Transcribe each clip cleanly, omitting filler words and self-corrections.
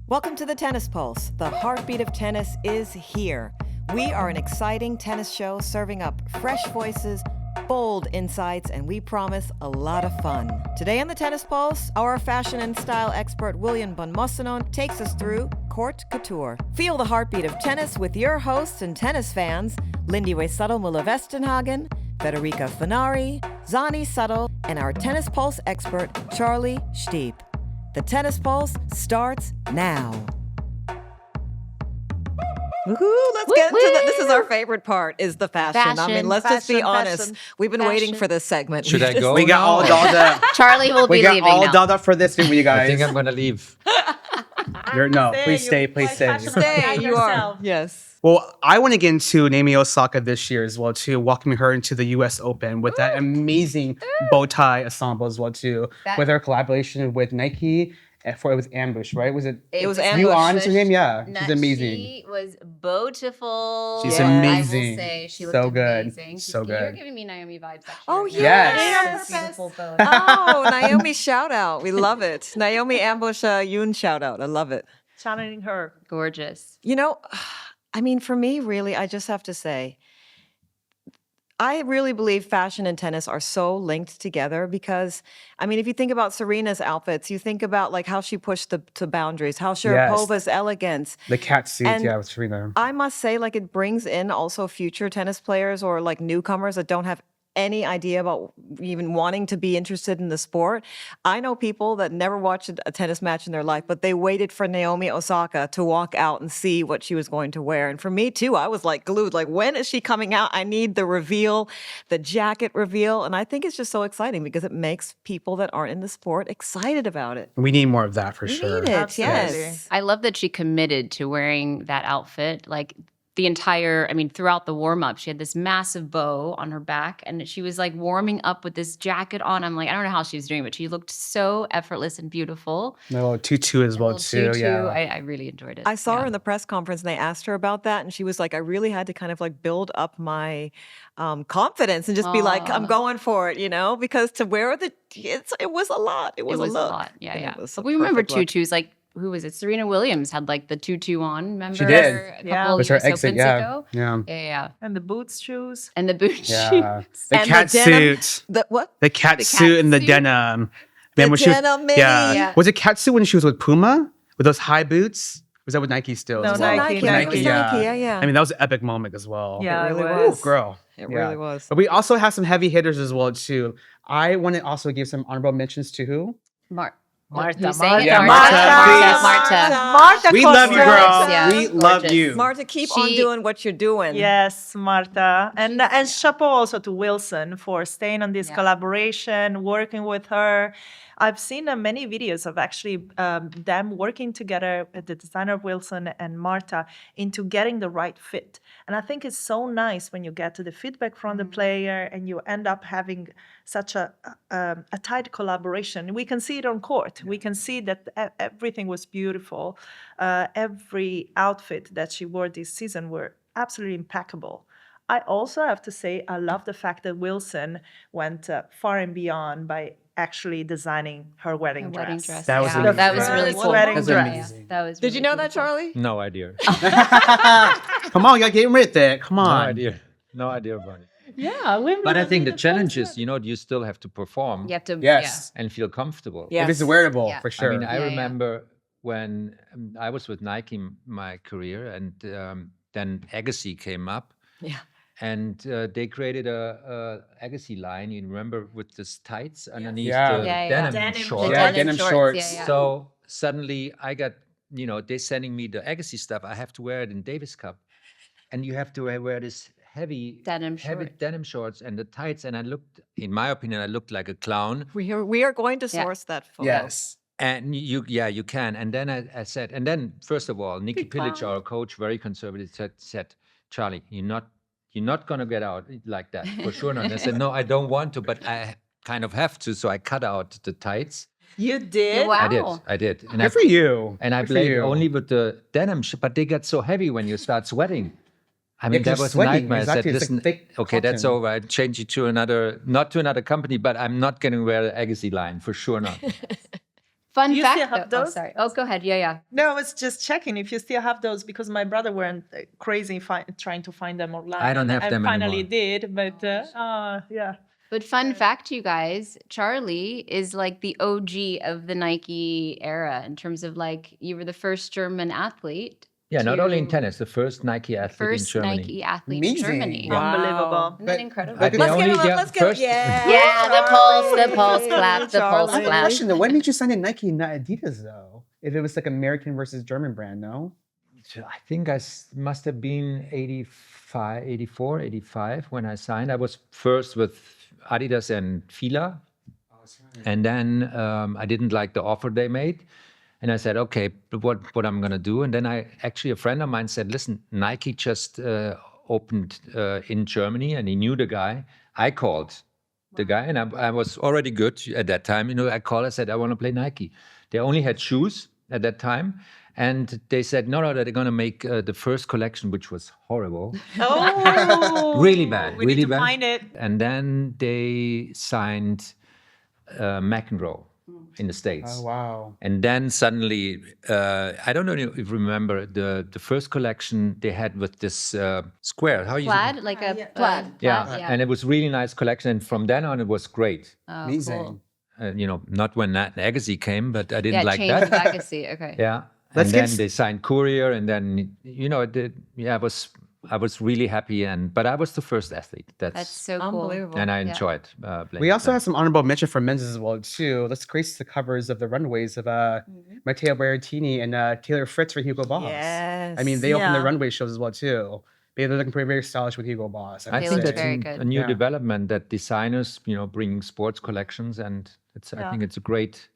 Welcome to the Tennis Pulse. The heartbeat of tennis is here. We are an exciting tennis show serving up fresh voices, bold insights, and we promise a lot of fun. Today on the Tennis Pulse, our fashion and style expert William Bonmossenon takes us through Court Couture. Feel the heartbeat of tennis with your hosts and tennis fans, Lindy Way-Suttle Muller-Westenhagen, Federica Finari, Zani Suttle, and our Tennis Pulse expert, Charlie Stiep. The Tennis Pulse starts now. Woohoo, let's get into that. This is our favorite part, is the fashion. I mean, let's just be honest. We've been waiting for this segment. Should I go? We got all dolled up. Charlie will be leaving We got all now. dolled up for this, didn't we, you guys? I think I'm gonna leave. Please stay, please stay. Stay, you are. Yes. Well, I want to get into Naomi Osaka this year as well, too, welcoming her into the U.S. Open with that amazing bow tie ensemble as well, too, with her collaboration with Nike. It was Ambush, right? Was it? It was You Ambush. on to him? Yeah, No, she's amazing. She was beautiful. She's amazing. I will say she So looked good. amazing. So You're good. giving me Naomi vibes. Actually. Oh, right now. yes. Yes. Beautiful bow. Oh, Naomi shout out. We love it. Naomi Ambush Yoon shout out. I love it. Channeling her. Gorgeous. You know, I mean, for me, really, I just have to say, I really believe fashion and tennis are so linked together because, I mean, if you think about Serena's outfits, you think about like how she pushed the boundaries, how Sharapova's elegance. The cat suit, And with Serena. I must say, like, it brings in also future tennis players or like newcomers that don't have any idea about even wanting to be interested in the sport. I know people that never watched a tennis match in their life, but they waited for Naomi Osaka to walk out and see what she was going to wear. And for me too, I was like glued, like, when is she coming out? I need the reveal, the jacket reveal. And I think it's just so exciting because it makes people that aren't in the sport excited about it. We need more of that for sure. Need it, Absolutely. yes. I love that she committed to wearing that outfit. Like the entire, I mean, throughout the warm up, she had this massive bow on her back and she was like warming up with this jacket on. I'm like, I don't know how she was doing, but she looked so effortless and beautiful. A little tutu as well, Little too. tutu. Yeah. I really enjoyed it. I saw Yeah. her in the press conference and they asked her about that. And she was like, I really had to kind of like build up my confidence and just be like, I'm going for it, you know, because to wear it was a lot. It was a look. lot. Yeah, And yeah. it was a We remember perfect look. tutus, like, who was it? Serena Williams had like the tutu on. Remember? She did. A couple Yeah. of With her US exit, Opens yeah. ago. Yeah. Yeah. And the boots shoes. And the boot Yeah. shoes. The And cat the denim- suit. The what? The cat The suit cat and the suit. denim. The when she was- denim mini. yeah. Yeah. Was it cat suit when she was with Puma? With those high boots? Was that with Nike still? No, as well? Nike, Nike. Nike. It was Nike. Yeah. I mean, that was an epic moment as well. Yeah, It really it was. was. Girl. It Yeah. really was. But we also have some heavy hitters as well, too. I want to also give some honorable mentions to who? Marta. Who's saying it? Yeah, Marta. Marta, Marta We love you, Costa. girl. Yeah. We love Gorgeous. you. Marta, keep on She- doing what you're doing. Yes, Marta. And chapeau also to Wilson for staying on this Yeah. collaboration, working with her. I've seen many videos of actually them working together, the designer Wilson and Marta, into getting the right fit. And I think it's so nice when you get to the feedback from the player and you end up having such a tight collaboration. We can see it on court. We can see that everything was beautiful. Every outfit that she wore this season were absolutely impeccable. I also have to say I love the fact that Wilson went far and beyond by actually designing her wedding dress. Wedding dress. That was yeah. amazing. That was really First cool. wedding That's dress. amazing. That was Did you really know that, beautiful. Charlie? No idea. Come on, you gotta get with it. Come No on. idea. No idea about it. Yeah, women. But I think the challenge is, you still have to perform You have to, Yes. and feel comfortable. Yes. If it's wearable, Yeah. for sure. I mean, I Yeah, yeah. remember when I was with Nike my career, and then Agassi came up. Yeah. And they created a Agassi line. You remember with this tights underneath Yeah. the Yeah, yeah. denim, Denim shorts. Yeah, denim shorts. Yeah, yeah. So suddenly I got, they're sending me the Agassi stuff. I have to wear it in Davis Cup. And you have to wear this heavy Denim denim shorts and the tights. And I looked, in my opinion, I looked like a clown. We are going to Yeah. source that photo. Yes. And you can. And then I said, and then first of all, Nikki Pilic, our coach, very conservative, said, Charlie, you're not going to get out like that, for sure not. And I said, no, I don't want to, but I kind of have to. So I cut out the tights. You did? Wow. I did. And Good for you. And I Good for played you. only with the denim, but they get so heavy when you start sweating. I mean, 'cause that you're was a sweating, nightmare. exactly. I It's said, like listen, thick okay, that's cotton. over. I change it to not to another company, but I'm not going to wear the Agassi line, for sure not. Fun Do you fact. still have though- Oh, those? sorry. Oh, go ahead. Yeah. No, I was just checking if you still have those because my brother went crazy trying to find them online. I don't have I them finally anymore. did, but yeah. But fun fact, you guys, Charlie is like the OG of the Nike era in terms of like you were the first German athlete. Yeah, not only in to- tennis, the first Nike athlete in First Germany. Nike athlete Amazing. in Germany. Wow. Unbelievable. Isn't that incredible? But the Let's only- give him yeah, a, let's give first- yeah. Yeah, the pulse clap, the pulse I have a clap. question though. When did you sign in Nike and not Adidas though? If it was like American versus German brand, no? I think I must have been 85, 84, 85 when I signed. I was first with Adidas and Fila. And then I didn't like the offer they made. And I said, okay, what I'm going to do? And then a friend of mine said, listen, Nike just opened in Germany and he knew the guy. I called the guy and I was already good at that time. I called, I said, I want to play Nike. They only had shoes at that time. And they said, no, they're going to make the first collection, which was horrible. Oh, Really bad, We really need to bad. find it. And then they signed McEnroe in the States. Oh wow. And then suddenly, I don't know if you remember the first collection they had with this square. How you Plaid, like a plaid. Yeah. Plaid, And it was really nice collection. And from then on, it was great. Oh, Amazing. cool. Not when Agassi came, but I didn't Yeah, like change that. of Agassi. Okay. Yeah. Let's and get then they signed Courier, and then I was really happy. But I was the first athlete. That's so cool. Unbelievable. and I Yeah. enjoyed playing. We with also them. have some honorable mention for men's as well too. Let's grace the covers of the runways of Matteo Berrettini and Taylor Fritz for Hugo Boss. Yes. I mean, they open the Yeah. runway shows as well too. They're looking pretty very stylish with Hugo Boss. I They think look that's very a good. new Yeah. development that designers, bringing sports collections, and I think it's a great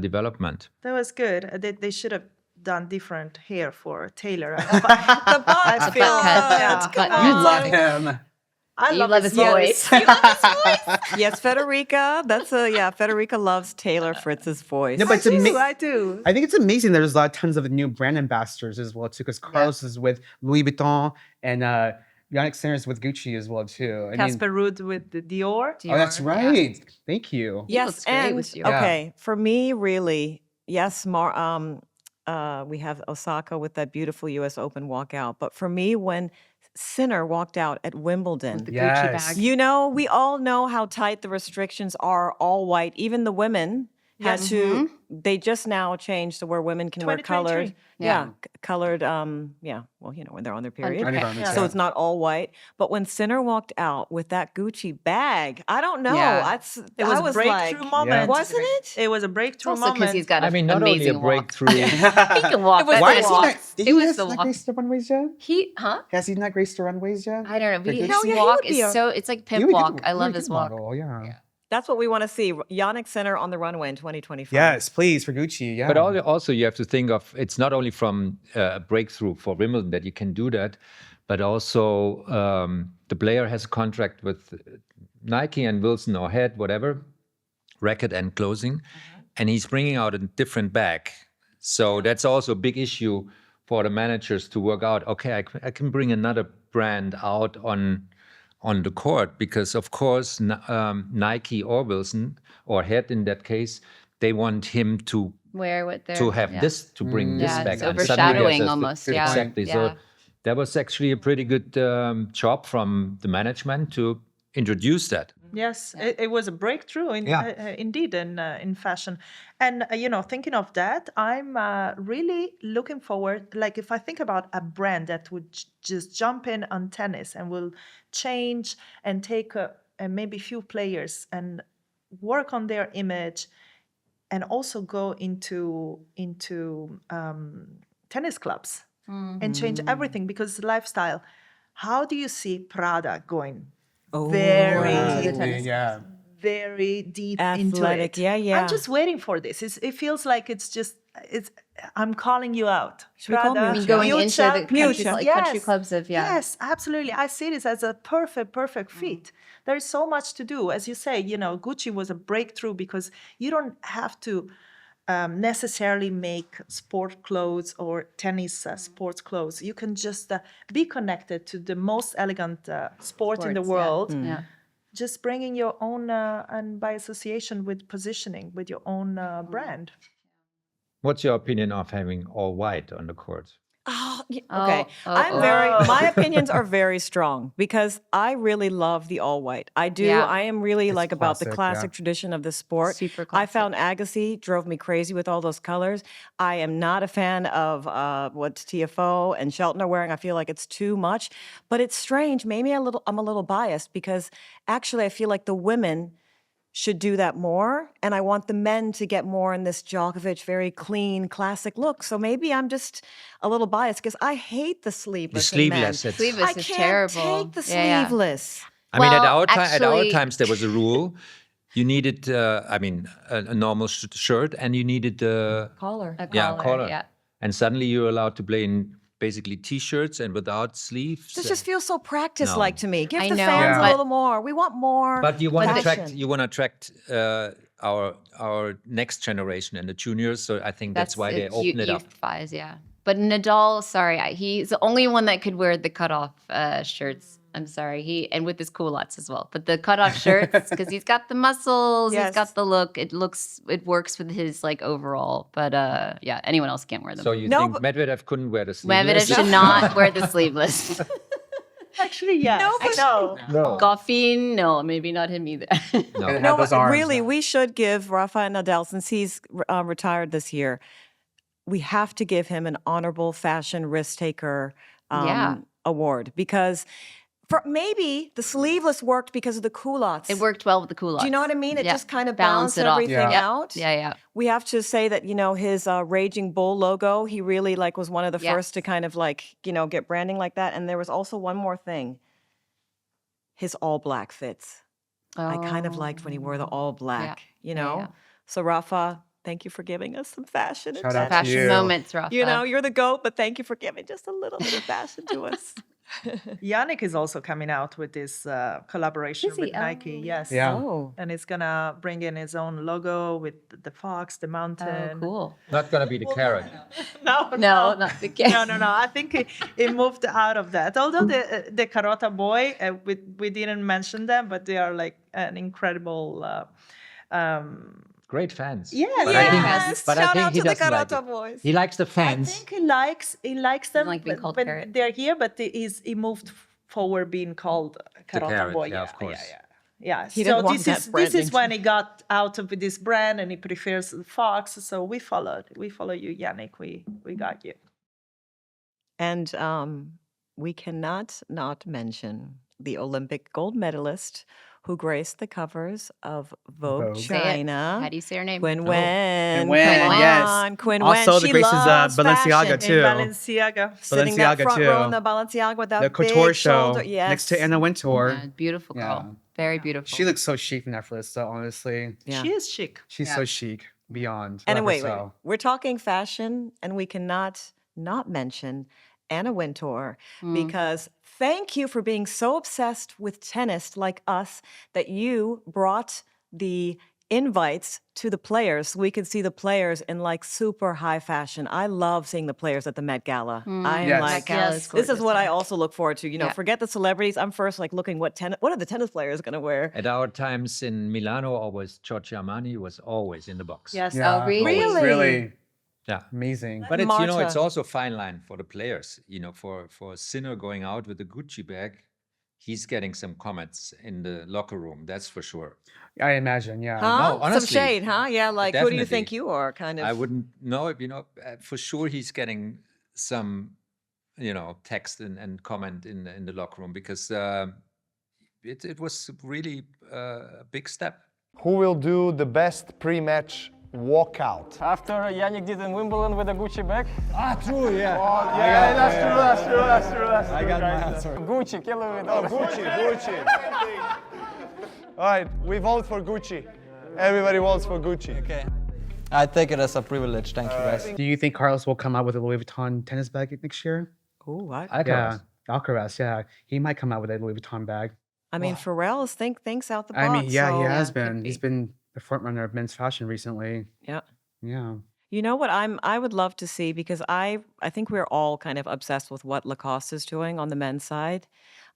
development. That was good. They should have done different hair for Taylor. The butt I feel cut. yeah. Butt You cut. love him. I You love, love his yes. voice. You love his voice. Yes, Federica. Federica loves Taylor Fritz's voice. No, but it's I do. I think it's amazing. There's tons of new brand ambassadors as well too, because Carlos is with Louis Vuitton and Yannick Sinner is with Gucci as well too. I mean, Casper Ruud with the Dior. oh, that's Dior, right. Thank you. He Yes, looks great and with you. okay, for me, really, yes, we have Osaka with that beautiful U.S. Open walkout. But for me, when Sinner walked out at Wimbledon, The Gucci Yes. bag. we all know how tight the restrictions are. All white, even the women had Yes. to. They just now changed to where women can wear 2023. colored. Yeah. Colored. Well, when they're on their period. Undergarments, So yeah. it's not all white. But when Sinner walked out with that Gucci bag, I don't know. Yeah. It was I a was breakthrough like, moment. wasn't it? It was a breakthrough Also because moment. he's got I an mean, not only a amazing walk. breakthrough. He can walk. It was but Why the has he walk. not? Did It he was has the not walk. graced the runways yet? Huh? Has he not graced the runways yet? I don't know. But Hell his yeah, he walk would be is it's like He pimp would walk. get- I he love would his get walk. model, yeah. That's what we want to see. Yannick Sinner on the runway in 2025. Yes, please for Gucci. Yeah. But also you have to think of, it's not only from a breakthrough for Wimbledon that you can do that, but also the player has a contract with Nike and Wilson or Head, whatever, racket and closing, and he's bringing out a different bag. So that's also a big issue for the managers to work out. Okay, I can bring another brand out on the court because, of course, Nike or Wilson or Head in that case, they want him to Where what they're to have this, to bring this Yeah, back. it's on. Suddenly overshadowing there's a- almost, yeah. Exactly. Yeah. So that was actually a pretty good job from the management to introduce that. Yes, it was a breakthrough indeed in fashion. And thinking of that, I'm really looking forward. Like if I think about a brand that would just jump in on tennis and will change and take maybe few players and work on their image, and also go into tennis clubs and change everything because lifestyle. How do you see Prada going? Very Yeah. very deep into Athletic, it. yeah. I'm just waiting for this. It feels like it's. I'm calling you out. Should we call Prada, Mucha? going into the country, Mucha. like Yes. country clubs of Yes, absolutely. I see this as a perfect fit. There is so much to do. As you say, Gucci was a breakthrough because you don't have to necessarily make sport clothes or tennis sports clothes. You can just be connected to the most elegant sport in the Sports, yeah. world. Yeah. Just bringing your own, and by association with positioning, with your own brand. What's your opinion of having all white on the court? Oh, Oh, okay. oh, I'm oh. very, my opinions are very strong because I really love the all white. I do. Yeah. I am really It's like about the classic, classic yeah. tradition of the sport. Super I classic. found Agassi drove me crazy with all those colors. I am not a fan of what TFO and Shelton are wearing. I feel like it's too much, but it's strange. Maybe I'm a little biased because actually I feel like the women should do that more. And I want the men to get more in this Djokovic, very clean, classic look. So maybe I'm just a little biased because I hate the sleeveless. in men. sleeveless, it's- Sleeveless I is can't terrible. take the Yeah, yeah. sleeveless. I mean, at Well, our actually- times there was a rule. You needed, a normal shirt, and you needed Collar. A yeah, collar, collar. yeah. And suddenly you're allowed to play in basically t-shirts and without sleeves. This just feels so practice-like to me. Give I the know, fans a but- little more. We want more. But you want to fashion. attract our next generation and the juniors. So I think that's why they open it up. Youth-wise, yeah. But Nadal, sorry, he's the only one that could wear the cutoff shirts. I'm sorry, and with his culottes as well. But the cutoff shirts, because he's got the muscles, Yes. he's got the look. It works with his like overall. But yeah, anyone else can't wear them. So you No, think but- Medvedev couldn't wear the sleeveless? Medvedev should not wear the sleeveless. Actually, yes. No, but- No. No. Goffin, no, maybe not him either. No. Have No, those but arms, really, yeah. we should give Rafael Nadal, since he's retired this year, we have to give him an honorable fashion risk taker Yeah. award because maybe the sleeveless worked because of the culottes. It worked well with the culottes. Do you know what I mean? It Yeah. just kind of Balance balanced it off. everything Yeah. out. Yeah, yeah. We have to say that, his Raging Bull logo, he really like was one of the Yes. first to kind of like, get branding like that. And there was also one more thing. His all black fits. I kind of liked when he wore the all black, yeah. So Rafa, thank you for giving us some fashion. and Shout out to fashion. Fashion you. moments, Rafa. You're the GOAT, but thank you for giving just a little bit of fashion to us. Yannick is also coming out with this collaboration Is he? with Nike. Oh. Yes. Yeah. Oh. And it's gonna bring in his own logo with the fox, the Oh, mountain. cool. Not gonna be the carrot. No, No, not the no. I think he moved out of that. Although the Carota boy, we didn't mention them, but they are like an incredible. Great fans. Yes. But I think, Yes. but I Shout think out he to the doesn't like Carota it. boys. He likes the I fans. think he likes them like being called when carrot. they're here, but he moved forward being called Carota carrot, boy. yeah, of course. Yeah. He So didn't want this that is branding. when he got out of this brand and he prefers the fox. So we followed. We follow you, Yannick. We got you. And we cannot not mention the Olympic gold medalist who graced the covers of Vogue Vogue. Say it. China. How do you say her name? Quinn Quinn Wen. Wen, Come yes. on, Quinn Also Wen. the She graces, loves Balenciaga, fashion. too. In Balenciaga. Sitting that Balenciaga, front row too. in the Balenciaga with that The big couture show shoulder. Yes. next to Anna Wintour. Yeah, beautiful girl. Yeah. Very beautiful. She looks so chic and effortless, though, honestly. Yeah. She is chic. She's Yeah. so chic, beyond. And Love her wait. so. We're talking fashion, and we cannot not mention Anna Wintour because thank you for being so obsessed with tennis like us that you brought the invites to the players so we could see the players in like super high fashion. I love seeing the players at the Met Gala. I am Yes. like, Met Gala is this is gorgeous, what I yeah. also look forward to. Yeah. Forget the celebrities. I'm first like looking what are the tennis players going to wear? At our times in Milano, always Giorgio Armani was always in the box. Yes. Yeah. really? always. Really Yeah. amazing. But it's it's Marta. also a fine line for the players. For Sinner going out with a Gucci bag, he's getting some comments in the locker room. That's for sure. I imagine, yeah. Huh? No, honestly, Some shade, huh? Yeah, like who do you think definitely. you are? Kind of. I wouldn't know if for sure he's getting some text and comment in the locker room because it was really a big step. Who will do the best pre-match walkout? After Yannick did in Wimbledon with a Gucci bag. True, yeah. Yeah, that's true. I got my answer. Gucci, kill him with all Gucci. All right, we vote for Gucci. Everybody votes for Gucci. Okay. I take it as a privilege. Thank you, guys. Do you think Carlos will come out with a Louis Vuitton tennis bag next year? Ooh, Yeah. Alcaraz, yeah. He might come out with a Louis Vuitton bag. I mean, Pharrell's thinks out the box. I mean, yeah, so- he has could been. be. He's been the front runner of men's fashion recently. Yeah. Yeah. You know what I would love to see, because I think we're all kind of obsessed with what Lacoste is doing on the men's side.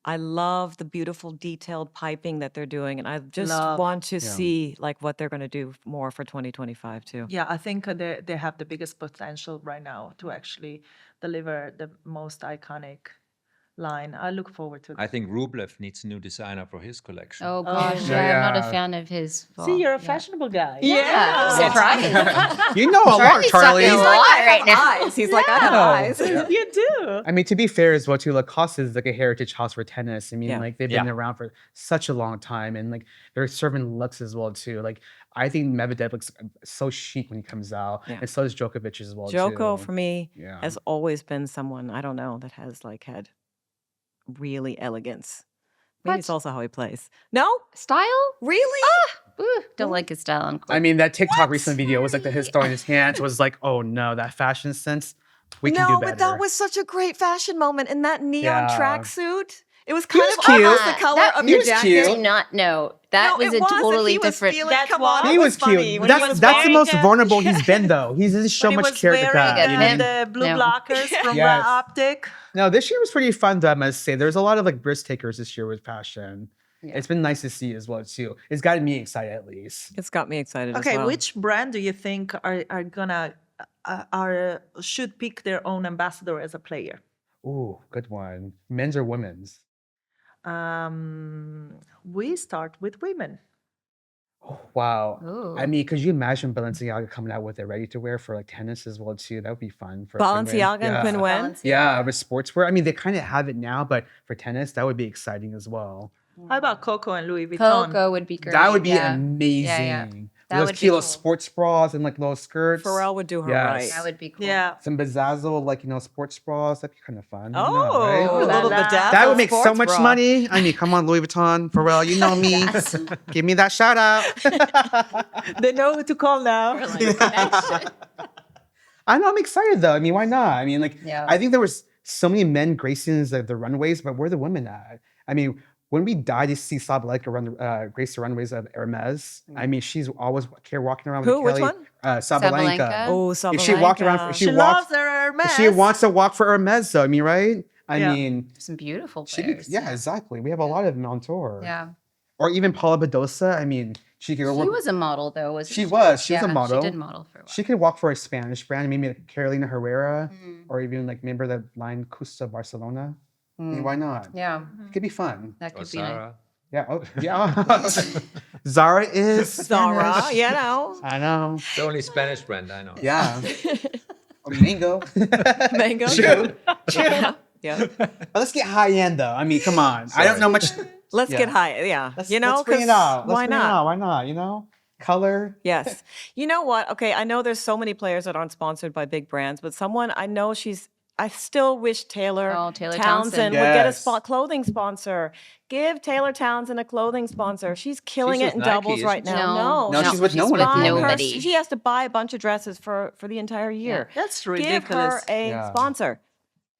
I love the beautiful detailed piping that they're doing, and I just Love. want to see like what they're going to do more for 2025 too. Yeah, I think they have the biggest potential right now to actually deliver the most iconic line. I look forward to I that. think Rublev needs a new designer for his collection. Oh gosh, Yeah, I'm not a yeah. fan of his. See, you're a yeah. fashionable guy. Yeah, I'm surprised. You know a lot, Charlie's talking Charlie. a lot right now. Eyes. He's like, I have eyes. You do. I mean, to be fair as well, too, Lacoste is like a heritage house for tennis. I mean, Yeah. like they've been Yeah. around for such a long time, and like they're serving looks as well too. Like I think Medvedev looks so chic when he comes out, Yeah. and so does Djokovic as well. Joko too. for me Yeah. has always been someone, I don't know, that has like had really elegance. Maybe it's What? also how he plays. No? Style? Really? Ooh, don't like his style on court. I mean, that TikTok recent video was like the his throwing his hands was like, oh no, that fashion sense. We can do No, better. but that was such a great fashion moment in that neon Yeah. tracksuit. It was kind was of cute. almost the color That- of he your was jacket. cute. I do not know. That No, was it a and totally he was different. feeling- That's come why- on, He it was funny cute. when he That's was the wearing most it. vulnerable he's been though. He's just so When he much was character wearing cut. you know? the blue No. blockers from Yes. Optic. No, this year was pretty fun though, I must say. There's a lot of like risk takers this year with fashion. Yeah. It's been nice to see as well too. It's gotten me excited at least. It's got me excited Okay, as well. which brand do you think are gonna should pick their own ambassador as a player? Ooh, good one. Men's or women's? We start with women. Oh, wow. Ooh. I mean, could you imagine Balenciaga coming out with their ready to wear for like tennis as well too? That would be fun for Quinn Wen. Balenciaga and Quinn Wen? Yeah, with sportswear. I mean, they kind of have it now, but for tennis, that would be exciting as well. How about Coco and Louis Vuitton? Coco would be great. That would be yeah. amazing. Yeah. That Those would be kilo cool. sports bras and like little skirts. Pharrell would do her Yes. right. That would be cool. Yeah. Some bedazzle, like, sports bras. That'd be kind of fun. Oh, right? Ooh a la little la. bedazzled That would make so sports much bra. money. I mean, come on, Louis Vuitton, Pharrell, you know me. Give me that shout out. They know who to call now. Or, like, connection. I know, I'm excited though. I mean, why not? I mean, like, Yeah. I think there was so many men gracing the runways, but where are the women at? I mean, when we died to see Sabalenka grace the runways of Hermes, I mean, she's always walking around Who? with Which Kelly. one? Sabalenka. Sabalenka. Oh, If she walked around, Sabalenka. if She she walked, loves her Hermes. if she wants to walk for Hermes, though. I mean, right? I Yeah. mean, Some beautiful she, players. yeah, exactly. We have a lot of them on tour. Yeah. Or even Paula Badosa. I mean, she could. She was a model though, wasn't she? She was. She was a Yeah, model. She did model for a while. She could walk for a Spanish brand, maybe like Carolina Herrera, or even like remember that line Custa Barcelona. I mean, why not? Yeah, It could be fun. that Or could be nice. Sarah. Yeah. Oh, yeah. Zara is Zara, Spanish. you know. I know. The only Spanish brand I know. Yeah. Or Mango. Mango. True. Yeah. But let's get high end though. I mean, come on. I don't know much. Let's Yeah. get high. Yeah. Let's, you know, let's bring it 'cause out. Let's why bring it not? out. Why not? You know, color. Yes. You know what? Okay, I know there's so many players that aren't sponsored by big brands, but someone I know I still wish Taylor, Oh, Taylor Townsend Townsend. would get a Yes. clothing sponsor. Give Taylor Townsend a clothing sponsor. She's killing She's it in with Nike, doubles isn't right she? now. No, she's with no one at the buying moment. her- Nobody. she has to buy a bunch of dresses for the entire year. That's Give ridiculous. her a Yeah. sponsor.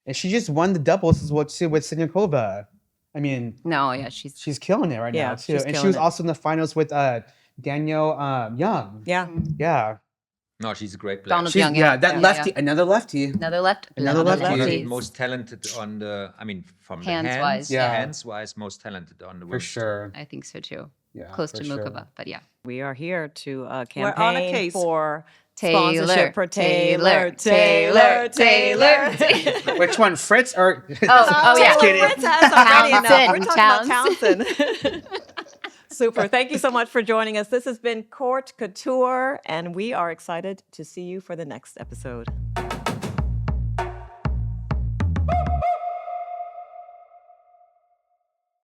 And she just won the doubles as well too with Siniakova. I mean, No, yeah, she's she's killing it right Yeah, now too. she's And she killing was it. also in the finals with Danielle Young. Yeah. Yeah. No, she's a great player. Donald She's, Young. yeah, that lefty, another lefty. Another left. Another One of lefty. the most talented on the, I mean, from the Hands-wise, yeah. hands-wise, most talented on the For women's sure. I think so too. Yeah. Close for to sure. Mukova, but yeah. We are here to We're on a campaign case. for Taylor, sponsorship for Taylor, Taylor. Taylor. Which one, Fritz or? Oh, yeah. Just kidding. Fritz has already enough. We're Townsend, talking about Townsend. Super. Thank you so much for joining us. This has been Court Couture, and we are excited to see you for the next episode.